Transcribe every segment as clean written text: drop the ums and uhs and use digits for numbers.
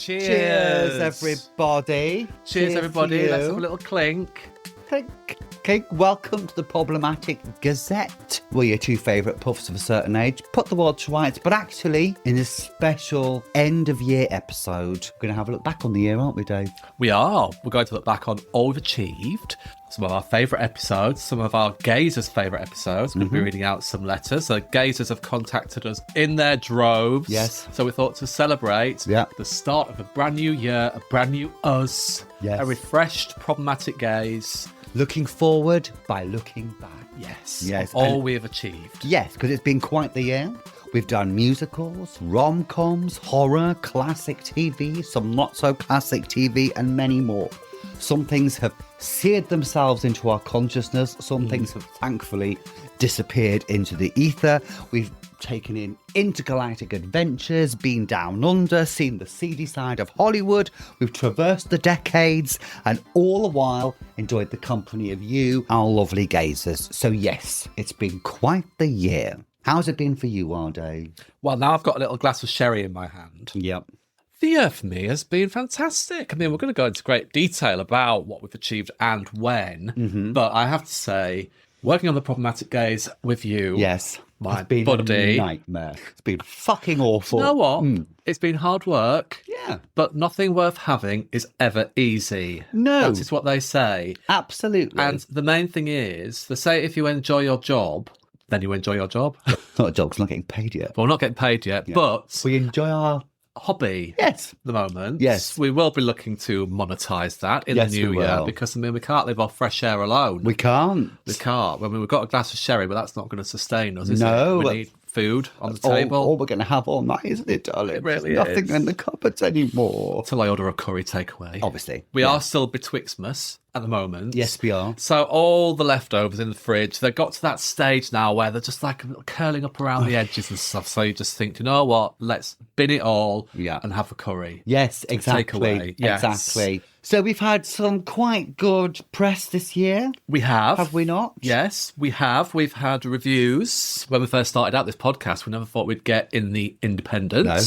Cheers, everybody. Cheers, everybody. Let's have a little clink. Okay, welcome to the Problematic Gazette. We're your two favourite puffs of a certain age. Put the world to rights, but actually, in a special end-of-year episode, we're going to have a look back on the year, aren't we, Dave? We are. We're going to look back on all we've achieved, some of our favourite episodes, some of our gazers' favourite episodes. We're going to be reading out some letters. So gazers have contacted us in their droves. Yes. So we thought to celebrate the start of a brand new year, a brand new us, a refreshed problematic gaze. Looking forward by looking back. Yes. All we have achieved. Yes, because it's been quite the year. We've done musicals, rom-coms, horror, classic TV, some not-so-classic TV, and many more. Some things have seared themselves into our consciousness. Some things have thankfully disappeared into the ether. We've taken in intergalactic adventures, been down under, seen the seedy side of Hollywood. We've traversed the decades and all the while enjoyed the company of you, our lovely gazers. So yes, it's been quite the year. How's it been for you, Dave? Well, now I've got a little glass of sherry in my hand. Yep. The year for me has been fantastic. I mean, we're going to go into great detail about what we've achieved and when, but I have to say, working on the problematic gaze with you, my it's been buddy, a nightmare. It's been fucking awful. You know what? It's been hard work. Yeah. But nothing worth having is ever easy. No. That is what they say. Absolutely. And the main thing is, they say if you enjoy your job, then you enjoy your job. Not a job, 'cause we're not getting paid yet. Well, we're not getting paid yet, but we enjoy our hobby at the moment. Yes. We will be looking to monetize that in the new year because, I mean, we can't live off fresh air alone. We can't. We can't. I mean, we've got a glass of sherry, but that's not going to sustain us, is No. it? We need food on the table. All we're going to have all night, isn't it, darling? It really There's nothing is. in the cupboards anymore. Till I order a curry takeaway. Obviously. We are still betwixtmas at the moment. Yes, we are. So all the leftovers in the fridge, they've got to that stage now where they're just like curling up around the edges and stuff. So you just think, you know what? Let's bin it all and have a curry. Yes, exactly. Takeaway. Yes. Exactly. So we've had some quite good press this year. We have. Have we not? Yes, we have. We've had reviews. When we first started out this podcast, we never thought we'd get in the Independent. No.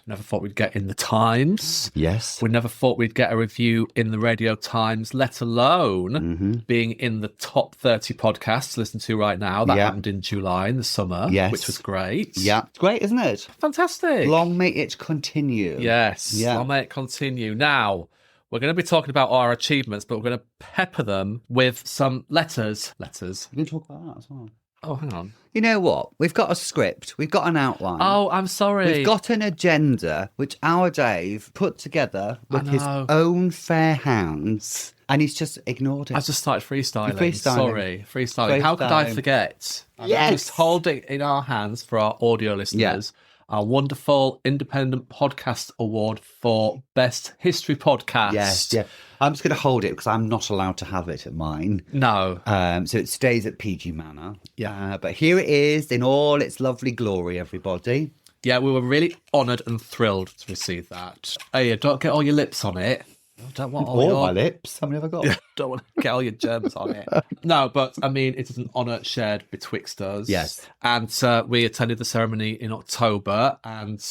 Never thought we'd get in the Times. Yes. We never thought we'd get a review in the Radio Times, let alone being in the top 30 podcasts to listen to right now. That happened in July, in the summer, which was great. Yeah. It's great, isn't it? Fantastic. Long may it continue. Yes. Yeah. Long may it continue. Now, we're going to be talking about our achievements, but we're going to pepper them with some letters. We can talk about that as well. Oh, hang on. You know what? We've got a script. We've got an outline. Oh, I'm sorry. We've got an agenda which our Dave put together with his own fair hands, and he's just ignored it. I just started freestyling. Freestyling. Sorry, freestyling. How could I forget? Yes. Just hold it in our hands for our audio listeners. Our wonderful Independent Podcast Award for Best History Podcast. Yes, yeah. I'm just going to hold it because I'm not allowed to have it at mine. No. So it stays at PG Manor. Yeah. But here it is in all its lovely glory, everybody. Yeah, we were really honoured and thrilled to receive that. Hey, don't get all your lips on it. I don't want all my lips. How many have I got? Don't want to get all your germs on it. No, but I mean, it is an honour shared betwixt us. Yes. And we attended the ceremony in October and,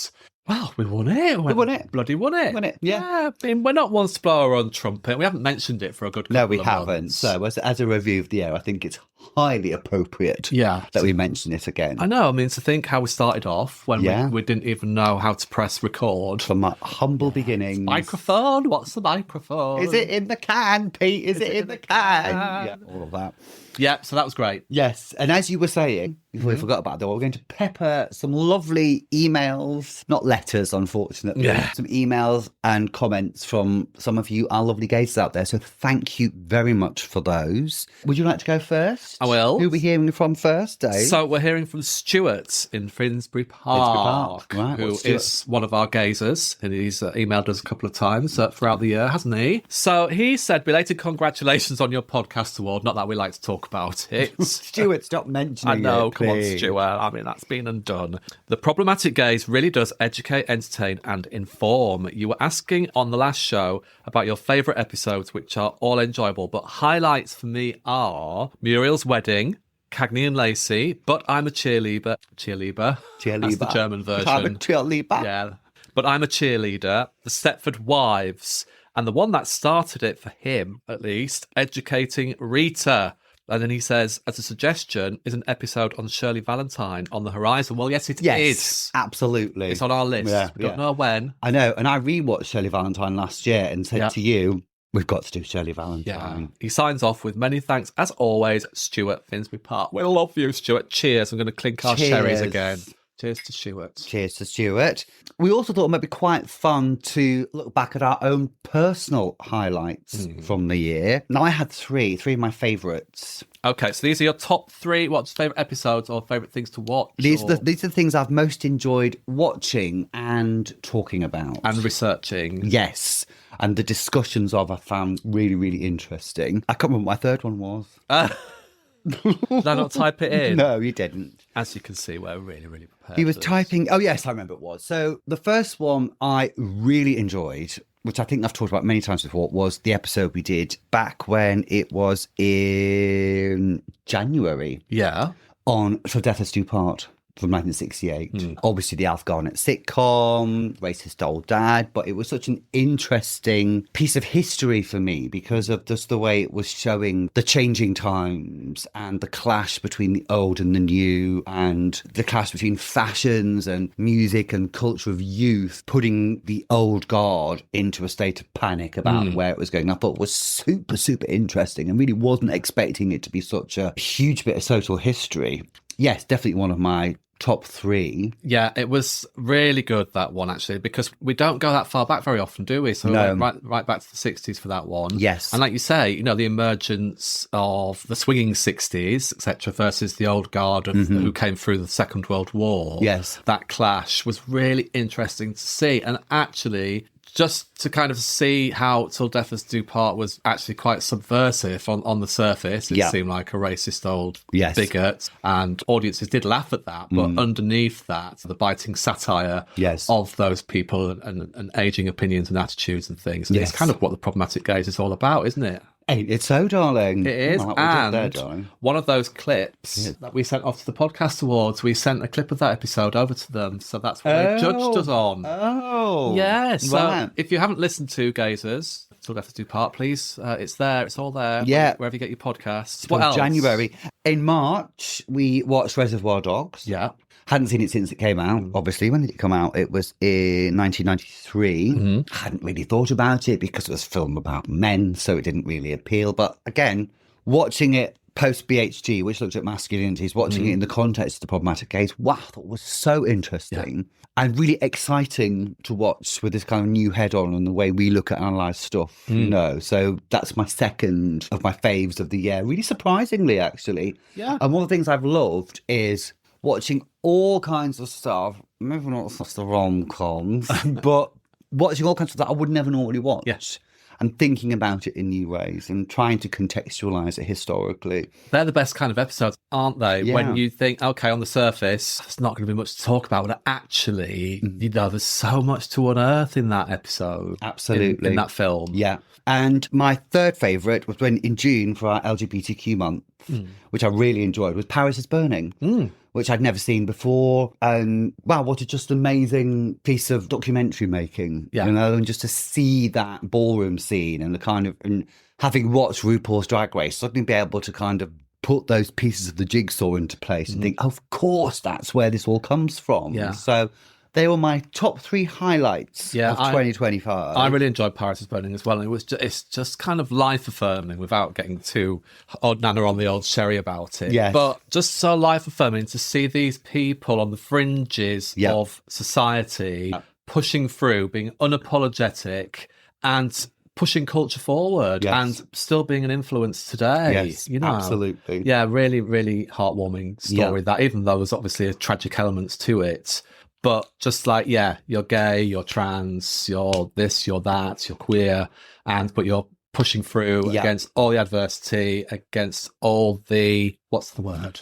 well, we won it. We won it. Bloody won it. Won it, yeah. I mean, we're not ones to blow our own trumpet. We haven't mentioned it for a good couple No, we of haven't. months. So as a review of the year, I think it's highly appropriate that we mention it again. I know. I mean, to think how we started off when we didn't even know how to press record. From my humble beginnings. Microphone? What's the microphone? Is it in the can, Pete? Is it in the can? Yeah, all of that. Yeah, so that was great. Yes, and as you were saying, before we forgot about that, we're going to pepper some lovely emails, not letters, unfortunately, some emails and comments from some of you, our lovely gazers out there. So thank you very much for those. Would you like to go first? I will. Who are we hearing from first, Dave? So we're hearing from Stuart in Finsbury Park, Right, who is one of our gazers, and he's emailed us a couple of times throughout the year, hasn't he? So he said, belated congratulations on your podcast award. Not that we like to talk about it. Stuart, stop mentioning it. I know, come on, please. Stuart. I mean, that's been and done. The Problematic Gaze really does educate, entertain, and inform. You were asking on the last show about your favourite episodes, which are all enjoyable, but highlights for me are Muriel's wedding, Cagney and Lacey, But I'm a Cheerleader. That's the German version. I'm a cheerleader. Yeah. But I'm a Cheerleader, The Stepford Wives, and the one that started it for him, at least, Educating Rita. And then he says, as a suggestion, is an episode on Shirley Valentine on the horizon. Well, yes, it is. Absolutely. It's on our list. Yeah, We don't know when. I know. And I rewatched Shirley Valentine last year and said to you, we've got to do Shirley Valentine. Yeah. He signs off with many thanks, as always, Stuart Finsbury Park. We love you, Stuart. Cheers. I'm going to clink our sherries again. Cheers to Stuart. Cheers to Stuart. We also thought it might be quite fun to look back at our own personal highlights from the year. Now, I had three of my favourites. Okay, so these are your top three. What's favourite episodes or favourite things to watch? These are the things I've most enjoyed watching and talking about. And researching. Yes. And the discussions of I found really, really interesting. I can't remember what my third one was. Did I not type it in? No, you didn't. As you can see, we're really, really prepared. He was typing. Oh, yes, I remember it was. So the first one I really enjoyed, which I think I've talked about many times before, was the episode we did back when it was in January. Yeah. On Till Death Us Do Part from 1968. Obviously, the Alf Garnett sitcom, racist old dad, but it was such an interesting piece of history for me because of just the way it was showing the changing times and the clash between the old and the new and the clash between fashions and music and culture of youth, putting the old guard into a state of panic about where it was going. I thought it was super, super interesting and really wasn't expecting it to be such a huge bit of social history. Yes, definitely one of my top three. Yeah, it was really good, that one, actually, because we don't go that far back very often, do we? So No. right back to the 60s for that one. Yes. And like you say, you know, the emergence of the swinging 60s, etc., versus the old guard of, who came through the Second World War. Yes. That clash was really interesting to see. And actually, just to kind of see how Till Death Us Do Part was actually quite subversive on the surface. It seemed like a racist old bigot, and audiences did laugh at that. But underneath that, the biting satire of those people and ageing opinions and attitudes and things. And it's kind of what the Problematic Gaze is all about, isn't it? Ain't it so, darling? It is. I like what we did there, And darling. one of those clips that we sent off to the Podcast Awards, we sent a clip of that episode over to them. So that's what they judged us on. Oh. Yeah. So right. if you haven't listened to Gazers, Till Death Us Do Part, please, it's there. It's all there. Yeah. Wherever you get your podcasts. From What else? January. In March, we watched Reservoir Dogs. Yeah. Hadn't seen it since it came out, obviously. When did it come out? It was in 1993. Hadn't really thought about it because it was a film about men, so it didn't really appeal. But again, watching it post BHG, which looked at masculinities, watching it in the context of the Problematic Gaze, wow, I thought it was so interesting and really exciting to watch with this kind of new head on and the way we look at analyse stuff, you know. So that's my second of my faves of the year. Really surprisingly, actually. Yeah. And one of the things I've loved is watching all kinds of stuff, maybe not the rom-coms, but watching all kinds of stuff that I would never normally watch. Yes. And thinking about it in new ways and trying to contextualise it historically. They're the best kind of episodes, aren't they? Yeah. When you think, okay, on the surface, there's not going to be much to talk about, but actually, you know, there's so much to unearth in that episode. Absolutely. In that film. Yeah. And my third favourite was when in June for our LGBTQ month, which I really enjoyed, was Paris is Burning, which I'd never seen before. And wow, what a just amazing piece of documentary making, you know, and just to see that ballroom scene and the kind of, and having watched RuPaul's Drag Race, suddenly be able to kind of put those pieces of the jigsaw into place and think, of course, that's where this all comes from. Yeah. So they were my top three highlights of 2025. I really enjoyed Paris is Burning as well. And it's just kind of life affirming without getting too odd nana on the old sherry about it. Yes. But just so life affirming to see these people on the fringes of society pushing through, being unapologetic and pushing culture forward and still being an influence today. Yes, you know? absolutely. Yeah, really, really heartwarming story that, even though there's obviously tragic elements to it. But just like, you're gay, you're trans, you're this, you're that, you're queer, but you're pushing through against all the adversity, against all the, what's the word?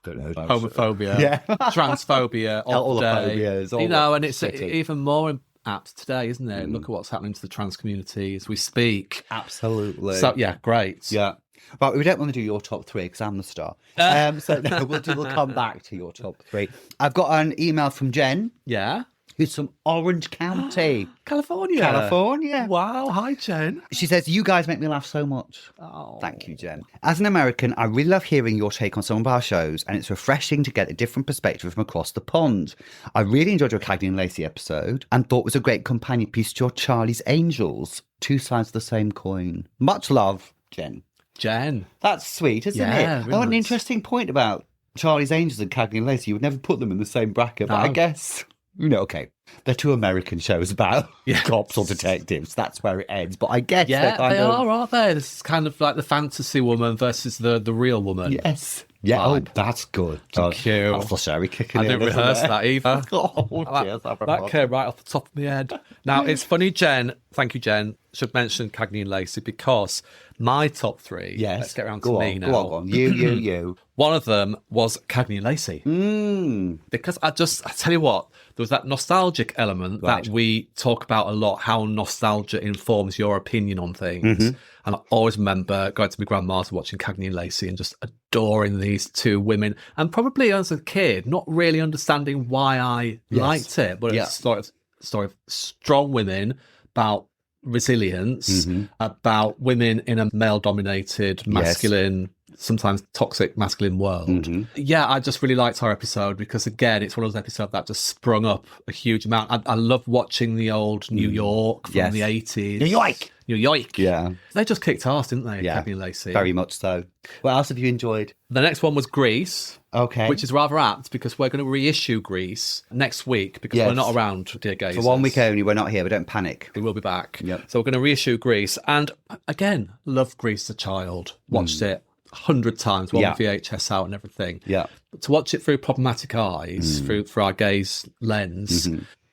Don't know. Homophobia, transphobia, all the day. phobias, all You know, the and it's shitty. even more apt today, isn't it? Look at what's happening to the trans community as we speak. Absolutely. So, great. Yeah. But we don't want to do your top three because I'm the star. So no, we'll come back to your top three. I've got an email from Jen. Yeah. who's from Orange County, California. California. Wow. Hi, Jen. She says, you guys make me laugh so much. Oh. Thank you, Jen. As an American, I really love hearing your take on some of our shows, and it's refreshing to get a different perspective from across the pond. I really enjoyed your Cagney and Lacey episode and thought it was a great companion piece to your Charlie's Angels. Two sides of the same coin. Much love, Jen. Jen. That's sweet, isn't Yeah, it? really An nice. interesting point about Charlie's Angels and Cagney and Lacey. You would never put them in the same bracket, but I No. guess, okay. They're two American shows about cops or detectives. That's where it ends. But I guess they're Yeah, kind they of... are, aren't they? This is kind of like the fantasy woman versus the real woman. Yes. Yeah, Vibe. that's good. Thank you. That's the Sherry kicking I in, didn't isn't rehearse it? that either. Oh, cheers, That came right off the top of my head. Now, it's funny, Jen. Thank you, Jen. Should mention Cagney and Lacey because my top three. Yes. Let's get around Go to on, me now. Go on. You. One of them was Cagney and Lacey. Because I tell you what, there was that nostalgic element that we talk about a lot, how nostalgia informs your opinion on things. And I always remember going to my grandma's watching Cagney and Lacey and just adoring these two women. And probably as a kid, not really understanding why I liked it. But it's a story of strong women about resilience, about women in a male-dominated, masculine, sometimes toxic masculine world. Yeah, I just really liked our episode because, again, it's one of those episodes that just sprung up a huge amount. I love watching the old New York from the 80s. New York. Yeah. They just kicked ass, didn't they, Yeah. Cagney and Lacey? Very much so. What else have you enjoyed? The next one was Grease. Okay. Which is rather apt because we're going to reissue Grease next week because we're not around, dear gazers. For 1 week only, we're not here, but don't panic. We will be back. Yep. So we're going to reissue Grease. And again, loved Grease as a child. Watched it 100 times, one with VHS out and everything. Yeah. But to watch it through problematic eyes, through our gaze lens,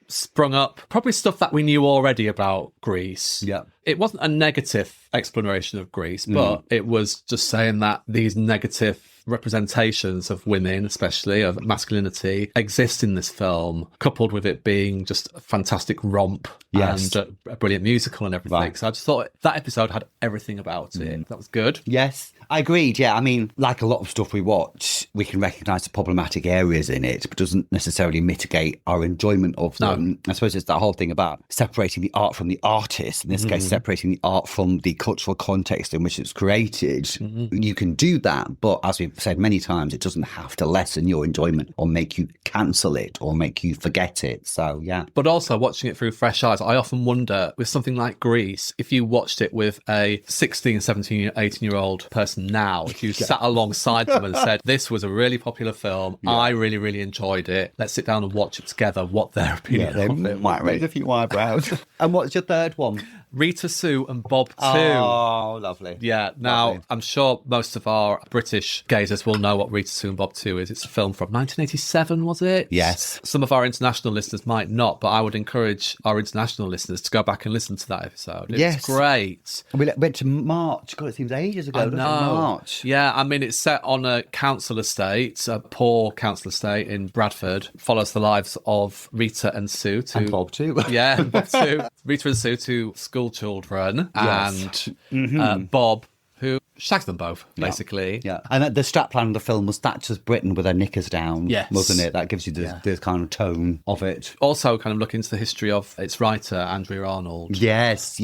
sprung up probably stuff that we knew already about Grease. Yeah. It wasn't a negative explanation of Grease, but it was just saying that these negative representations of women, especially of masculinity, exist in this film, coupled with it being just a fantastic romp and a brilliant musical and everything. Right. So I just thought that episode had everything about it. That was good. Yes, I agreed. Yeah, I mean, like a lot of stuff we watch, we can recognise the problematic areas in it, but doesn't necessarily mitigate our enjoyment of them. I suppose it's that whole thing about separating the art from the artist, in this case, separating the art from the cultural context in which it's created. You can do that, but as we've said many times, it doesn't have to lessen your enjoyment or make you cancel it or make you forget it. So, yeah. But also watching it through fresh eyes, I often wonder with something like Grease, if you watched it with a 16, 17, 18-year-old person now, if you sat alongside them and said, this was a really popular film, I really, really enjoyed it, let's sit down and watch it together, what their opinion of it might raise a few eyebrows. And what's your third one? Rita Sue and Bob 2. Oh, lovely. Yeah, now Lovely. I'm sure most of our British gazers will know what Rita Sue and Bob 2 is. It's a film from 1987, was it? Yes. Some of our international listeners might not, but I would encourage our international listeners to go back and listen to that episode. It's Yes. great. We went to March. God, it seems ages ago. I doesn't it? know. March. Yeah, I mean, it's set on a council estate, a poor council estate in Bradford. Follows the lives of Rita and Sue. And Bob too. Yeah, and Bob too. Rita and Sue, two school children, Yes. and Bob, who shagged them both, basically. Yeah, and the strapline of the film was Thatcher's Britain with her knickers down, Yes. wasn't it? That gives you the kind of tone of it. Also, kind of look into the history of its writer, Andrea Arnold. Yes.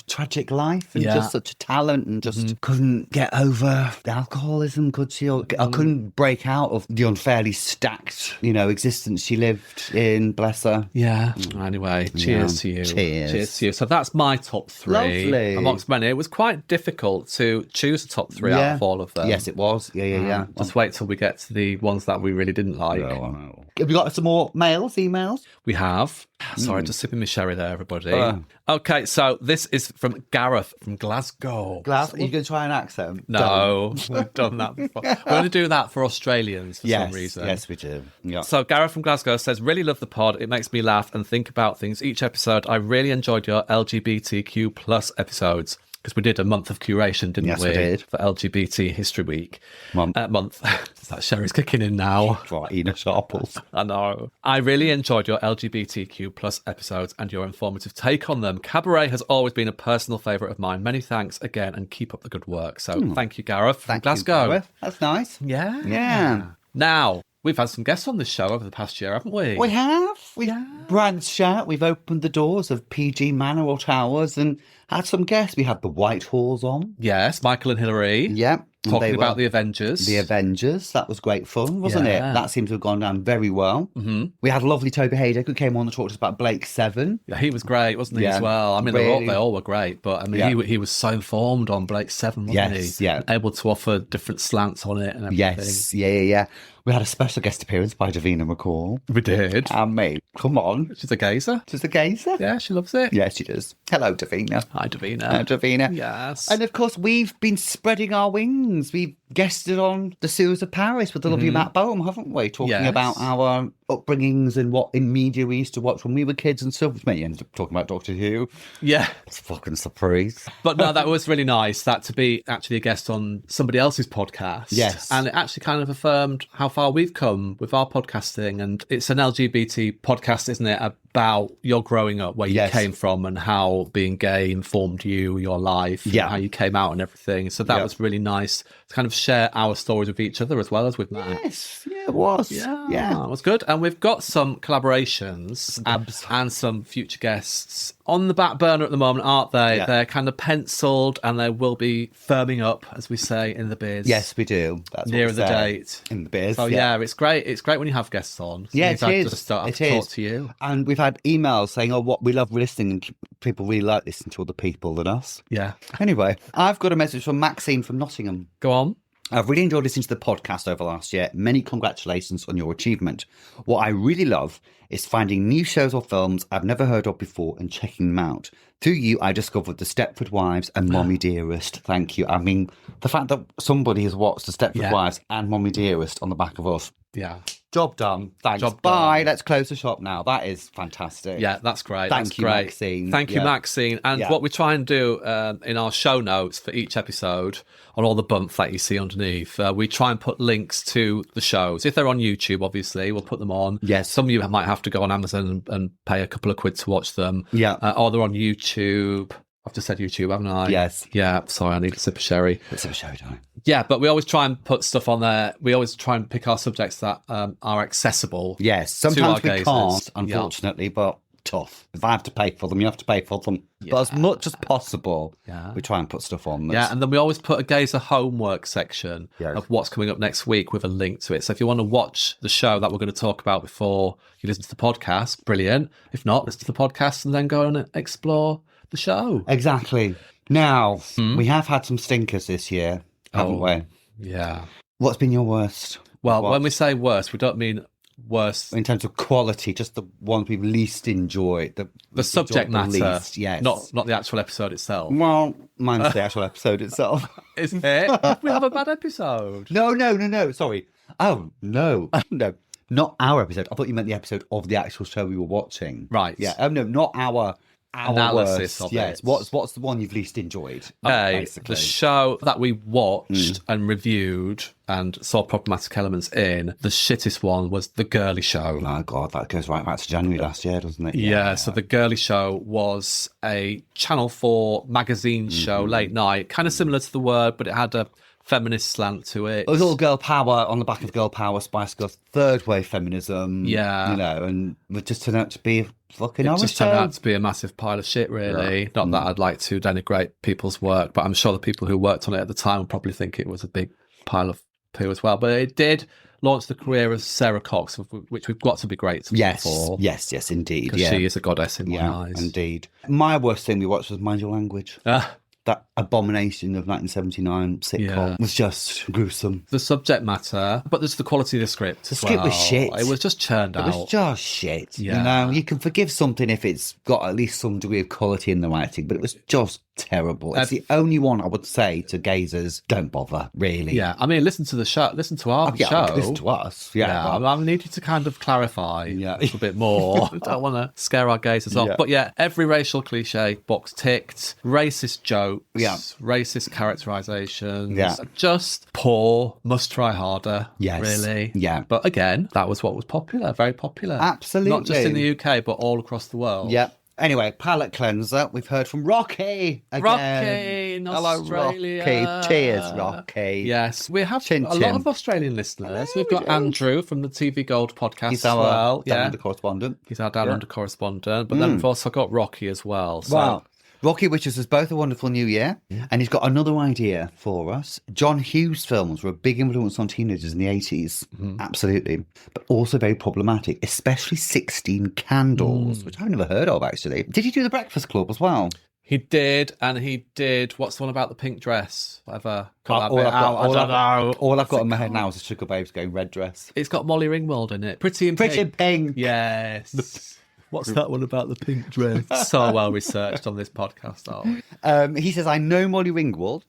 Tragic life and Yeah. just such a talent and just couldn't get over the alcoholism, could she? Or I couldn't break out of the unfairly stacked, existence she lived in, bless her. Yeah. Anyway, cheers to you. Cheers. to you. So that's my top three. Lovely. Amongst many. It was quite difficult to choose a top three out of all of them. Yes, it was. Yeah. Just wait till we get to the ones that we really didn't like. Have we got some more emails? We have. Sorry, just sipping my sherry there, everybody. Okay, so this is from Gareth from Glasgow. Are you going to try an accent? No, we've done that before. We're going to do that for Australians for some reason. Yes, we do. Yeah. So Gareth from Glasgow says, really love the pod. It makes me laugh and think about things. Each episode, I really enjoyed your LGBTQ plus episodes. Because we did a month of curation, didn't we? Yes, we did. For LGBT History Week. Month. That sherry's kicking in now. Right, Ina Sharples. I know. I really enjoyed your LGBTQ plus episodes and your informative take on them. Cabaret has always been a personal favourite of mine. Many thanks again and keep up the good work. So thank you, Gareth from Glasgow. You, Gareth. That's nice. Yeah. Yeah. Now, We've had some guests on this show over the past year, haven't we? We have. We branched out. We've opened the doors of PG Manor or Towers and had some guests. We had the Whitehalls on. Yes, Michael and Hilary. Yeah. Talking about the Avengers. The Avengers. That was great fun, wasn't it? That seemed to have gone down very well. Mm-hmm. We had lovely Toby Haydock who came on and talked to us about Blake Seven. Yeah, he was great, wasn't he, as well? I mean, really. they all were great, but I mean, he was so informed on Blake Seven, wasn't he? Yeah. Able to offer different slants on it and everything. Yes, yeah. We had a special guest appearance by Davina McCall. We did. And me. Come on. She's a gazer. She's a gazer? Yeah, she loves it. Yeah, she does. Hello, Davina. Hi, Davina. Hi, Davina. Yes. And of course, we've been spreading our wings. We've guested on The Sewers of Paris with the lovely Matt Boehm, haven't we? Talking about our upbringings and what in media we used to watch when we were kids and stuff. Which made you end up talking about Doctor Who. Yeah. It's a fucking surprise. But no, that was really nice, that to be actually a guest on somebody else's podcast. Yes. And it actually kind of affirmed how far we've come with our podcasting. And it's an LGBT podcast, isn't it, about your growing up, where you came from and how being gay informed you, your life, and how you came out and everything. So that was really nice to kind of share our stories with each other as well as with Matt. Yes, it was. Yeah, it was good. And we've got some collaborations and some future guests on the back burner at the moment, aren't they? Yeah. They're kind of penciled and they will be firming up, as we say in the biz. Yes, we do. That's nearer what we the say date. in the biz. Oh yeah, it's great. It's great when you have guests on. Yeah, it is. Just start It to is. talk to you. And we've had emails saying, what we love listening, and people really like listening to other people than us. Yeah. Anyway, I've got a message from Maxine from Nottingham. Go on. I've really enjoyed listening to the podcast over last year. Many congratulations on your achievement. What I really love is finding new shows or films I've never heard of before and checking them out. Through you, I discovered The Stepford Wives and Mommy Dearest. Thank you. I mean, the fact that somebody has watched The Stepford Wives and Mommy Dearest on the back of us. Yeah. Job done. Thanks. Job Bye. done. Let's close the shop now. That is fantastic. Yeah, that's great. Thank you, great. Maxine. Thank you, Maxine. And what we try and do in our show notes for each episode, on all the bumps that you see underneath, we try and put links to the shows. If they're on YouTube, obviously, we'll put them on. Yes. Some of you might have to go on Amazon and pay a couple of quid to watch them. Yeah. Or they're on YouTube. I've just said YouTube, haven't I? Yes. Yeah, sorry, I need a sip of sherry. It's a show time. Yeah, but we always try and put stuff on there. We always try and pick our subjects that are accessible. Yes, to our sometimes we gazers. can't, unfortunately, but tough. If I have to pay for them, you have to pay for them. But as much as possible, we try and put stuff on. Yeah, and then we always put a gazer homework section of what's coming up next week with a link to it. So if you want to watch the show that we're going to talk about before you listen to the podcast, brilliant. If not, listen to the podcast and then go and explore the show. Exactly. Now, we have had some stinkers this year, haven't we? Yeah. What's been your worst? Well, when we say worst, we don't mean worst in terms of quality, just the ones we've least enjoyed. The subject matter, least, yes. Not the actual episode itself. Well, mine's the actual episode itself. Is it? We have a bad episode. No. Sorry. Oh, no. No. Not our episode. I thought you meant the episode of the actual show we were watching. Right. Yeah. Oh, no, not our analysis worst. of it. What's the one you've least enjoyed? Okay, the show that we watched and reviewed and saw problematic elements in, the shittest one was The Girly Show. Oh God, that goes right back to January last year, doesn't it? Yeah, so The Girly Show was a Channel 4 magazine show, late night, kind of similar to The Word, but it had a feminist slant to it. It was all girl power on the back of girl power, Spice Girls, third wave feminism. Yeah. You know, and it just turned out to be fucking It just turned out to be a massive pile of shit, really. Yeah. Not that I'd like to denigrate people's work, but I'm sure the people who worked on it at the time would probably think it was a big pile of poo as well. But it did launch the career of Sarah Cox, which we've got to be grateful for. Yes, indeed. Because she is a goddess in my eyes. Indeed. My worst thing we watched was Mind Your Language. That abomination of 1979 sitcom was just gruesome. The subject matter, but there's the quality of the script. The script was shit. It was just churned out. It was just shit. Yeah. You know, you can forgive something if it's got at least some degree of quality in the writing, but it was just terrible. It's the only one I would say to gazers, don't bother, really. Yeah, I mean, listen to the show. Listen to our show. Listen to us. Yeah, I need you to kind of clarify a little bit more. I don't want to scare our gazers off. But every racial cliche box ticked, racist jokes, racist characterizations, just poor, must try harder, really. Yeah. But again, that was what was popular, very popular. Absolutely. Not just in the UK, but all across the world. Yeah. Anyway, palate cleanser. We've heard from Rocky again. Rocky in Hello, Australia. Rocky. Cheers, Rocky. Yes, we have Chin, a lot chin. of Australian listeners. We've we got do. Andrew from the TV Gold podcast He's as our well. down under correspondent. He's our Down Under correspondent. But then we've also got Rocky as well. So. Wow. Rocky wishes us both a wonderful new year. And he's got another idea for us. John Hughes films were a big influence on teenagers in the 80s. Absolutely. But also very problematic, especially 16 Candles, which I've never heard of, actually. Did he do The Breakfast Club as well? He did, and he did. What's the one about the pink dress? Whatever. All I've got in my head now is a Sugar Babes going red dress. It's got Molly Ringwald in it. Pretty in Pink. Yes. What's that one about the pink dress? So well researched on this podcast. He says, I know Molly Ringwald.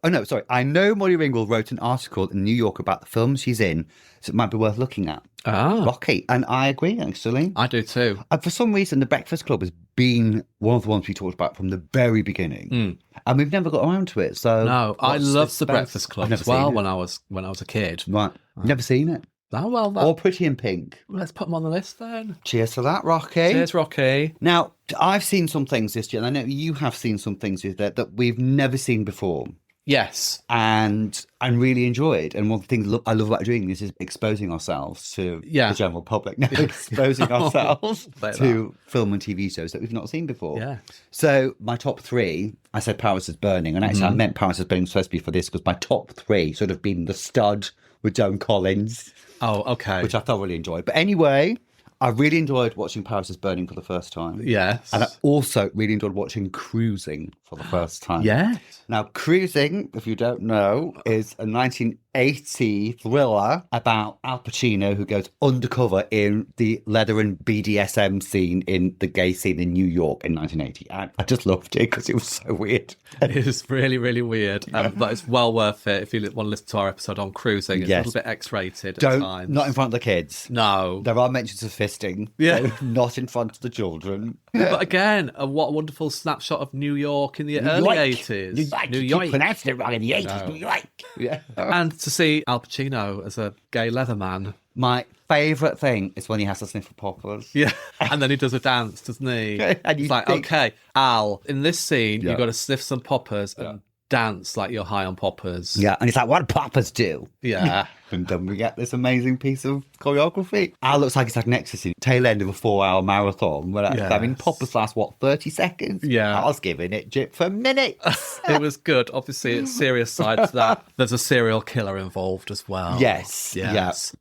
I know Molly Ringwald wrote an article in New York about the films she's in, so it might be worth looking at. Rocky. And I agree, actually. I do too. For some reason, The Breakfast Club has been one of the ones we talked about from the very beginning. And we've never got around to it. So no, I loved The Breakfast Club as well when I was a kid. Right. Never seen it. Oh, well, Or Pretty in Pink. Let's put them on the list then. Cheers for that, Rocky. Cheers, Rocky. Now, I've seen some things this year, and I know you have seen some things that we've never seen before. Yes. And I really enjoyed. And one of the things I love about doing this is exposing ourselves to the general public. No, exposing ourselves to film and TV shows that we've not seen before. Yeah. So my top three, I said Paris is Burning. And actually I meant Paris is Burning supposed to be for this because my top three sort of been The Stud with Joan Collins. Oh, okay. Which I thoroughly enjoyed. But anyway, I really enjoyed watching Paris is Burning for the first time. Yes. And I also really enjoyed watching Cruising for the first time. Yes. Now, Cruising, if you don't know, is a 1980 thriller about Al Pacino who goes undercover in the leather and BDSM scene in the gay scene in New York in 1980. And I just loved it because it was so weird. It is really, really weird. But it's well worth it if you want to listen to our episode on Cruising. It's a little bit X-rated at times. Not in front of the kids. No. There are mentions of fisting. Yeah. Not in front of the children. But again, what a wonderful snapshot of New York in the early 80s. New York. You pronounced it wrong in the 80s. New York. Yeah. And to see Al Pacino as a gay leather man. My favourite thing is when he has to sniff for poppers. Yeah. And then he does a dance, doesn't he? And it's like, okay, Al, in this scene, you've got to sniff some poppers and dance like you're high on poppers. Yeah. And it's like, what do poppers do? Yeah. And then we get this amazing piece of choreography. Al looks like he's had an ecstasy tail end of a 4-hour marathon. I mean, poppers last, 30 seconds? Yeah. I was giving it jip for minutes. It was good. Obviously, it's serious side to that. There's a serial killer involved as well. Yes.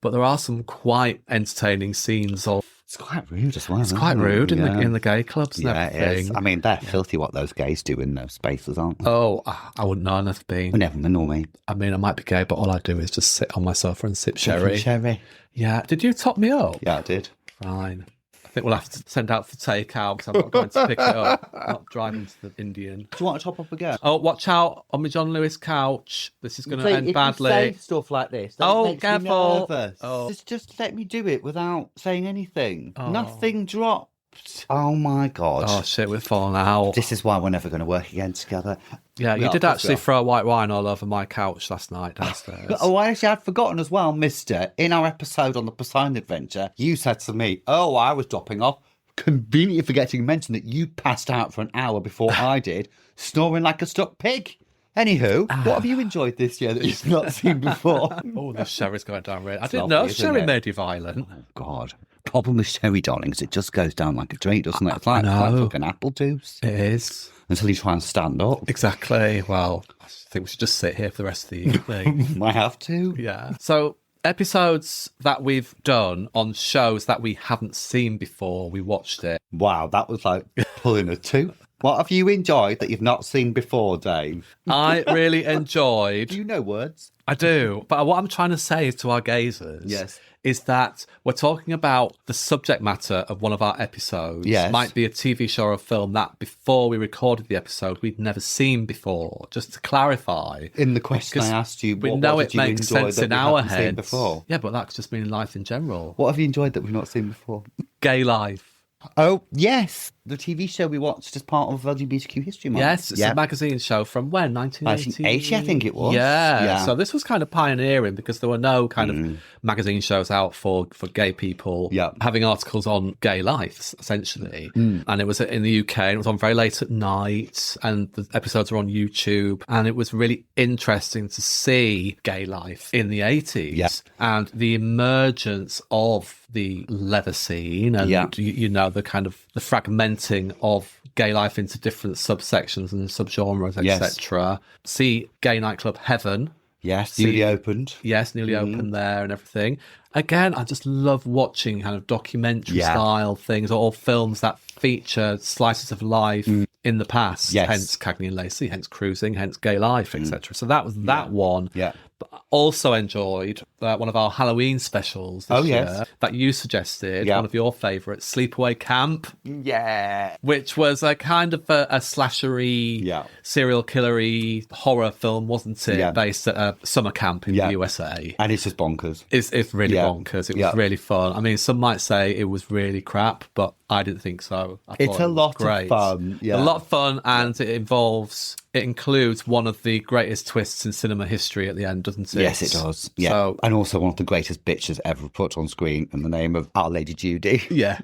But there are some quite entertaining scenes of... It's quite rude as well. It's quite rude in the gay clubs and everything. It is. I mean, they're filthy what those gays do in those spaces, aren't they? Oh, I wouldn't know anything. Never know me. I mean, I might be gay, but all I do is just sit on my sofa and sip sherry. Sherry. Yeah. Did you top me up? Yeah, I did. Fine. I think we'll have to send out for takeout because I'm not going to pick it up. I'm not driving to the Indian. Do you want to top up again? Oh, watch out on my John Lewis couch. This is going to end badly. If you say stuff like this, that makes careful. me nervous. Just let me do it without saying anything. Nothing dropped. Oh my God. Oh shit, we've fallen out. This is why we're never going to work again together. Yeah, you did actually throw white wine all over my couch last night downstairs. Actually, I'd forgotten as well, mister. In our episode on the Poseidon Adventure, you said to me, I was dropping off. Conveniently forgetting to mention that you passed out for an hour before I did, snoring like a stuck pig. Anywho, what have you enjoyed this year that you've not seen before? Oh, the sherry's going down really. I didn't know sherry made you violent. Oh, God. Problem with sherry, darling, is it just goes down like a drink, doesn't it? It's like fucking apple juice. It is. Until you try and stand up. Exactly. Well, I think we should just sit here for the rest of the evening. Might have to. Yeah. So, episodes that we've done on shows that we haven't seen before, we watched it. Wow, that was like pulling a tooth. What have you enjoyed that you've not seen before, Dave? I really enjoyed... Do you know words? I do. But what I'm trying to say to our gazers is that we're talking about the subject matter of one of our episodes. Yes. Might be a TV show or a film that before we recorded the episode we'd never seen before. Just to clarify. In the question I asked you, we what know did it you makes enjoy sense that in we our haven't seen heads. before? Yeah, but that's just been life in general. What have you enjoyed that we've not seen before? Gay life. Oh, yes. The TV show we watched as part of LGBTQ History Month. Yes, it's a magazine show from when? 1980? 1980, I think it was. Yeah. So this was kind of pioneering because there were no kind of magazine shows out for gay people having articles on gay life, essentially. And it was in the UK, and it was on very late at night, and the episodes are on YouTube. And it was really interesting to see gay life in the 80s and the emergence of the leather scene and, you know, the kind of the fragmenting of gay life into different subsections and subgenres, etc. See gay nightclub Heaven. Yes, newly opened. Yes, newly opened there and everything. Again, I just love watching kind of documentary style things or films that feature slices of life in the past. Hence Cagney and Lacey, hence Cruising, hence Gay Life, etc. So that was that one. But I also enjoyed one of our Halloween specials this year that you suggested, one of your favourites, Sleepaway Camp. Yeah. Which was a kind of a slashery, serial killery horror film, wasn't it? Based at a summer camp in the USA. And it's just bonkers. It's really bonkers. It was really fun. I mean, some might say it was really crap, but I didn't think so. It's a lot of fun. A lot of fun, and it includes one of the greatest twists in cinema history at the end, doesn't it? Yes, it does. Yeah. So, and also one of the greatest bitches ever put on screen in the name of Our Lady Judy. Yeah.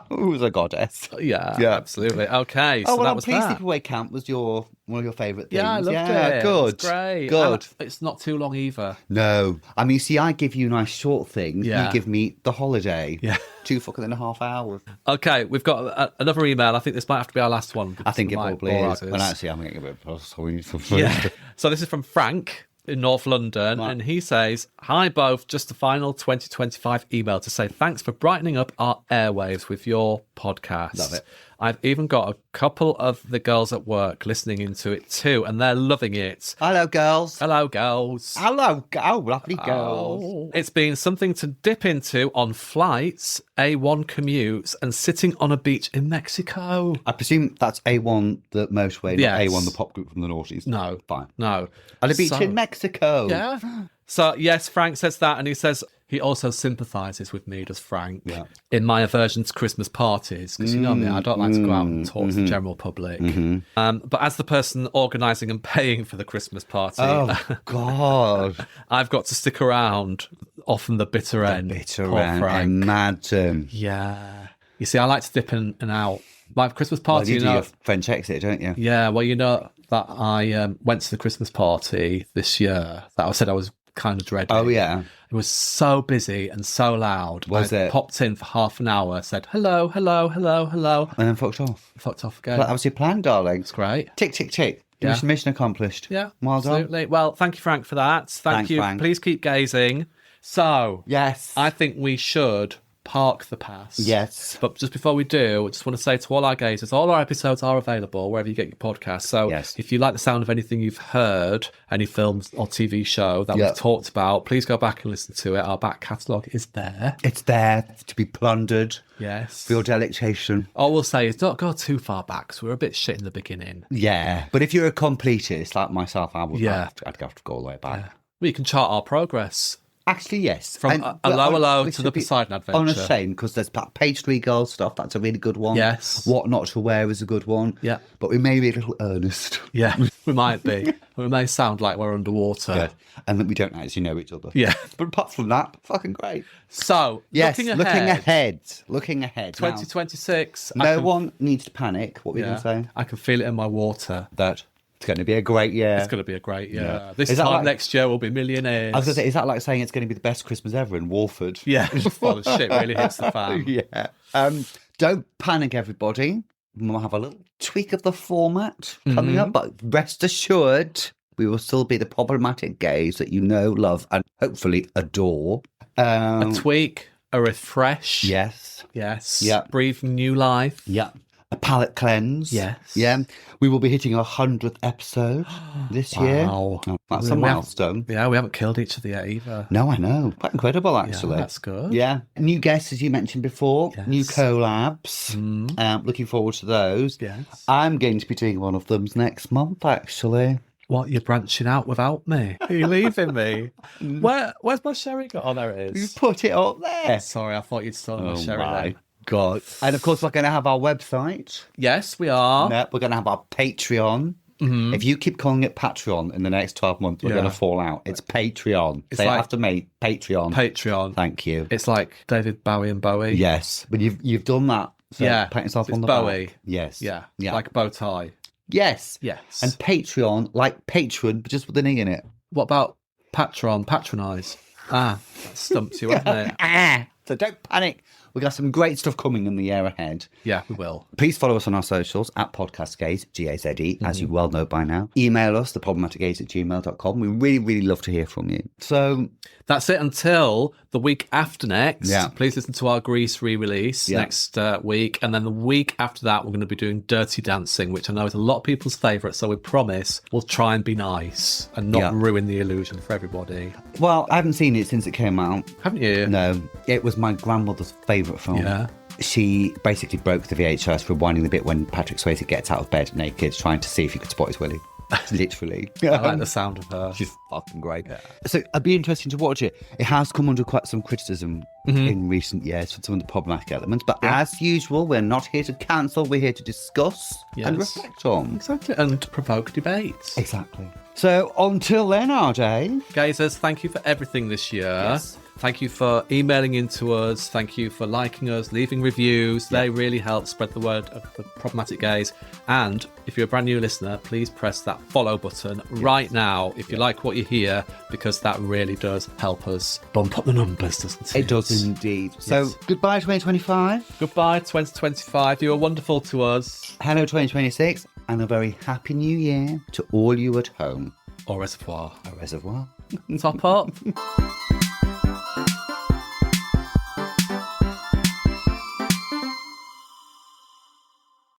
Who was a goddess. Yeah, absolutely. Okay, so that was that. Sleepaway Camp was one of your favourite things. Yeah, I loved it. Good. It's great. Good. And it's not too long either. No. I mean, see, I give you nice short things. You give me The Holiday. Yeah. 2.5 hours. Okay, we've got another email. I think this might have to be our last one. I think it probably is. And actually, I'm getting a bit of So this is from Frank in North London, and he says, "Hi both, just a final 2025 email to say thanks for brightening up our airwaves with your podcast. Love it. I've even got a couple of the girls at work listening into it too, and they're loving it. Hello, girls. Hello, girls. Hello, lovely girls. It's been something to dip into on flights, A1 commutes, and sitting on a beach in Mexico." I presume that's A1 the motorway, not A1 the pop group from the noughties. No. Fine. No. On a beach in Mexico. Yeah. So, yes, Frank says that, and he says he also sympathises with me, does Frank, in my aversion to Christmas parties, because you know me, I don't like to go out and talk to the general public. But as the person organising and paying for the Christmas party, God, I've got to stick around, often the bitter end. Poor Frank. Imagine. Yeah. You see, I like to dip in and out. My Christmas party, you do your French exit, don't you? Yeah, well, you know that I went to the Christmas party this year that I said I was kind of dreading. Oh, yeah. It was so busy and so loud. Was I it? Popped in for half an hour, said hello, hello, hello, hello. And then fucked off. Fucked off again. Well, that was your plan, darling. It's great. Tick, tick, tick. Mission accomplished. Yeah, well absolutely. done. Well, thank you, Frank, for that. Thanks, you. Frank. Please keep gazing. So, yes, I think we should park the past. Yes. But just before we do, I just want to say to all our gazers, all our episodes are available wherever you get your podcasts. So if you like the sound of anything you've heard, any films or TV show that we've talked about, please go back and listen to it. Our back catalogue is there. It's there to be plundered. Yes. For your delectation. All we'll say is don't go too far back, because we're a bit shit in the beginning. Yeah. But if you're a completist like myself, I'd have to go all the way back. Yeah. Well, you can chart our progress. Actually, yes. From hello to the Poseidon Adventure. On a shame, because there's Page 3 Girl stuff. That's a really good one. Yes. What Not to Wear is a good one. Yeah. But we may be a little earnest. Yeah, we might be. We may sound like we're underwater. Yeah. And that we don't actually know each other. Yeah. But apart from that, fucking great. So, looking ahead. 2026. No one needs to panic. What were you going to say? I can feel it in my water. That it's going to be a great year. It's going to be a great year. Yeah. This time next year we'll be millionaires. I was going to say, is that like saying it's going to be the best Christmas ever in Walford? Yeah. Well, the shit really hits the fan. Yeah. Don't panic, everybody. We'll have a little tweak of the format coming up, but rest assured, we will still be the problematic gays that you know, love, and hopefully adore. A tweak, a refresh. Yes. Yeah. Breathe new life. Yeah. A palate cleanse. Yes. Yeah. We will be hitting our 100th episode this year. Wow. Oh, that's a milestone. We haven't killed each other yet either. No, I know. Quite incredible, actually. Yeah, that's good. Yeah. New guests, as you mentioned before. Yes. New collabs. Looking forward to those. Yes. I'm going to be doing one of them next month, actually. What, you're branching out without me? Are you leaving me? Where's my sherry gone? Oh, there it is. You put it up there. Sorry, I thought you'd stolen my sherry then. God. And of course, we're going to have our website. Yes, we are. No, we're going to have our Patreon. If you keep calling it Patreon in the next 12 months, we're going to fall out. It's Patreon. Say it after me. Patreon. Patreon. Thank you. It's like David Bowie and Bowie. Yes, but you've done that. So Yeah. pat yourself It's on the Bowie. back. Yes. Yeah. Yeah. Like a bow tie. Yes. Yes. And Patreon, like patron, but just with an E in it. What about patronise? That stumps you, hasn't it? So don't panic. We've got some great stuff coming in the year ahead. Yeah, we will. Please follow us on our socials at Podcast Gaze, Gaze, as you well know by now. Email us, theproblematicgaze@gmail.com. We really, really love to hear from you. So that's it until the week after next. Yeah. Please listen to our Grease re-release next week. And then the week after that, we're going to be doing Dirty Dancing, which I know is a lot of people's favourite. So we promise we'll try and be nice and not ruin the illusion for everybody. Well, I haven't seen it since it came out. Haven't you? No. It was my grandmother's favourite film. Yeah. She basically broke the VHS rewinding the bit when Patrick Swayze gets out of bed naked, trying to see if he could spot his willy. Literally. I like the sound of her. She's fucking great. Yeah. So it'd be interesting to watch it. It has come under quite some criticism in recent years for some of the problematic elements. But as usual, we're not here to cancel. We're here to discuss and reflect on. Exactly. And provoke debates. Exactly. So until then, RJ. Gazers, thank you for everything this year. Yes. Thank you for emailing into us. Thank you for liking us, leaving reviews. They really help spread the word of the Problematic Gaze. And if you're a brand new listener, please press that follow button right now if you like what you hear, because that really does help us bump up the numbers, doesn't it? It does indeed. So goodbye 2025. Goodbye 2025. You were wonderful to us. Hello 2026. And a very happy new year to all you at home. Au reservoir. Au reservoir. Top up.